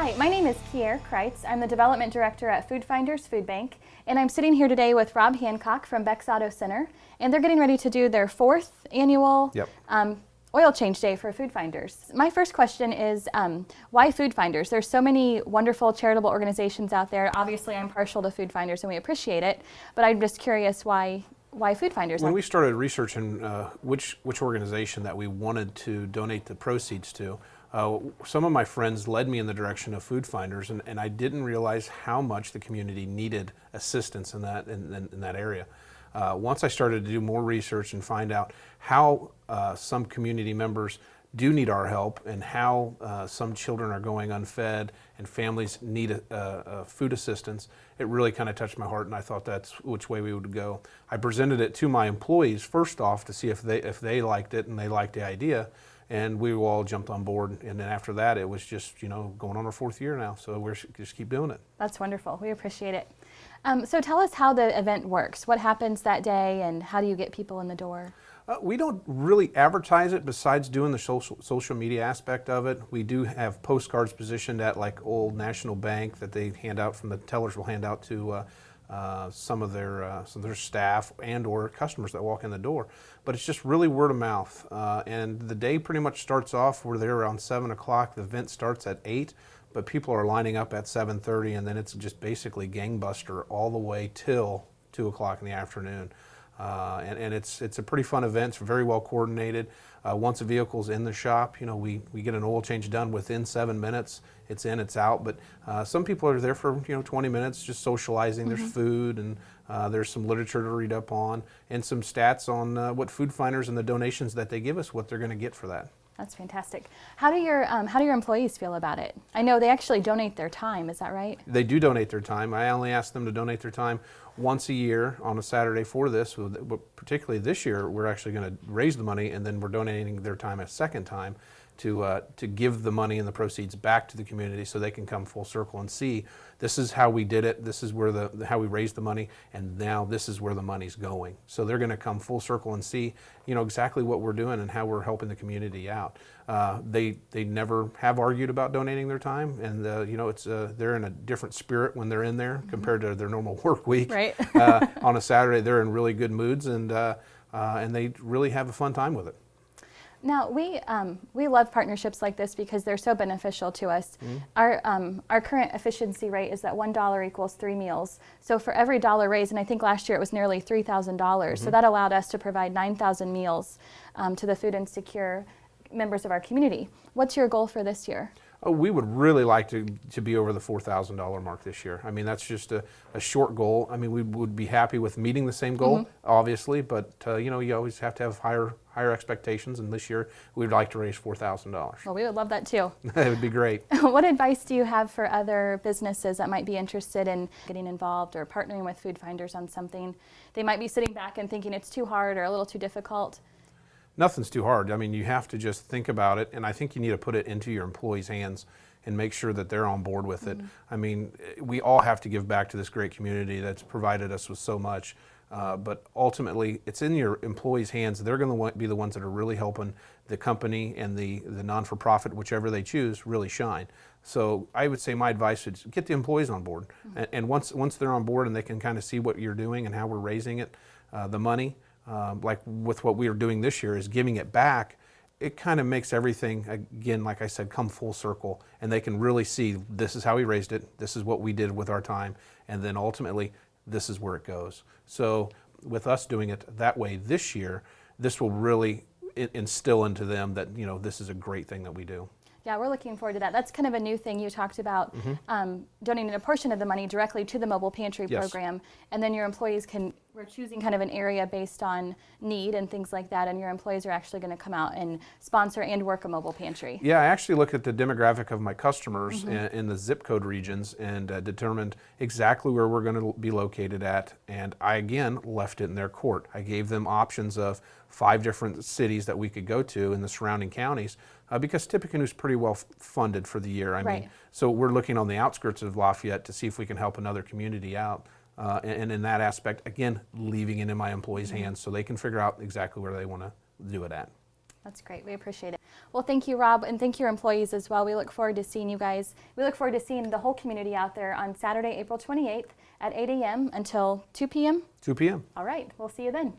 Hi, my name is Kier Kreitz. I'm the Development Director at Food Finders Food Bank, and I'm sitting here today with Rob Hancock from Becks Auto Center, and they're getting ready to do their 4th annual oil change day for Food Finders. My first question is, why Food Finders? There's so many wonderful charitable organizations out there. Obviously, I'm partial to Food Finders, and we appreciate it, but I'm just curious why Food Finders? When we started researching which organization that we wanted to donate the proceeds to, some of my friends led me in the direction of Food Finders, and I didn't realize how much the community needed assistance in that area. Once I started to do more research and find out how some community members do need our help and how some children are going unfed and families need food assistance, it really kind of touched my heart, and I thought that's which way we would go. I presented it to my employees first off to see if they liked it and they liked the idea, and we all jumped on board. And then after that, it was just going on our 4th year now, so we're just keep doing it. That's wonderful. We appreciate it. So tell us how the event works. What happens that day, and how do you get people in the door? We don't really advertise it besides doing the social media aspect of it. We do have postcards positioned at like Old National Bank that they hand out, from the tellers will hand out to some of their staff and or customers that walk in the door. But it's just really word of mouth. And the day pretty much starts off, we're there around 7 o'clock. The event starts at 8, but people are lining up at 7:30, and then it's just basically gangbuster all the way till 2 o'clock in the afternoon. And it's a pretty fun event. It's very well coordinated. Once a vehicle's in the shop, we get an oil change done within 7 minutes. It's in, it's out. But some people are there for 20 minutes just socializing. Mm-hmm. There's food, and there's some literature to read up on, and some stats on what Food Finders and the donations that they give us, what they're going to get for that. That's fantastic. How do your employees feel about it? I know they actually donate their time. Is that right? They do donate their time. I only ask them to donate their time once a year on a Saturday for this. But particularly this year, we're actually going to raise the money, and then we're donating their time a second time to give the money and the proceeds back to the community, so they can come full circle and see this is how we did it, this is where how we raised the money, and now this is where the money's going. So they're going to come full circle and see exactly what we're doing and how we're helping the community out. They never have argued about donating their time, and it's they're in a different spirit when they're in there. Mm-hmm. Compared to their normal work week. Right. On a Saturday, they're in really good moods, and they really have a fun time with it. Now, we love partnerships like this because they're so beneficial to us. Mm-hmm. Our current efficiency rate is that $1 equals 3 meals. So for every dollar raised, and I think last year it was nearly $3,000, mm-hmm. so that allowed us to provide 9,000 meals to the food insecure members of our community. What's your goal for this year? Oh, we would really like to be over the $4,000 mark this year. I mean, that's just a short goal. I mean, we would be happy with meeting the same goal, mm-hmm. obviously, but you always have to have higher expectations, and this year we'd like to raise $4,000. Well, we would love that too. That would be great. What advice do you have for other businesses that might be interested in getting involved or partnering with Food Finders on something? They might be sitting back and thinking it's too hard or a little too difficult. Nothing's too hard. I mean, you have to just think about it, and I think you need to put it into your employees' hands and make sure that they're on board with it. Mm-hmm. I mean, we all have to give back to this great community that's provided us with so much, but ultimately it's in your employees' hands. They're going to be the ones that are really helping the company and the non-for-profit, whichever they choose, really shine. So I would say my advice is get the employees on board, mm-hmm. and once they're on board and they can kind of see what you're doing and how we're raising it, the money, like with what we are doing this year is giving it back. It kind of makes everything, again, like I said, come full circle, and they can really see this is how we raised it, this is what we did with our time, and then ultimately this is where it goes. So with us doing it that way this year, this will really instill into them that this is a great thing that we do. Yeah, we're looking forward to that. That's kind of a new thing. You talked about mm-hmm. Donating a portion of the money directly to the mobile pantry yes. program, and then your employees we're choosing kind of an area based on need and things like that, and your employees are actually going to come out and sponsor and work a mobile pantry. Yeah, I actually looked at the demographic of my customers mm-hmm. in the zip code regions and determined exactly where we're going to be located at, and I again left it in their court. I gave them options of 5 different cities that we could go to in the surrounding counties, because Tippecanoe is pretty well funded for the year. I mean, so we're looking on the outskirts of Lafayette to see if we can help another community out. And in that aspect, again, leaving it in my employees' mm-hmm. hands so they can figure out exactly where they want to do it at. That's great. We appreciate it. Well, thank you, Rob, and thank your employees as well. We look forward to seeing you guys. We look forward to seeing the whole community out there on Saturday, April 28th at 8 a.m. until 2 p.m. 2 p.m. All right. We'll see you then.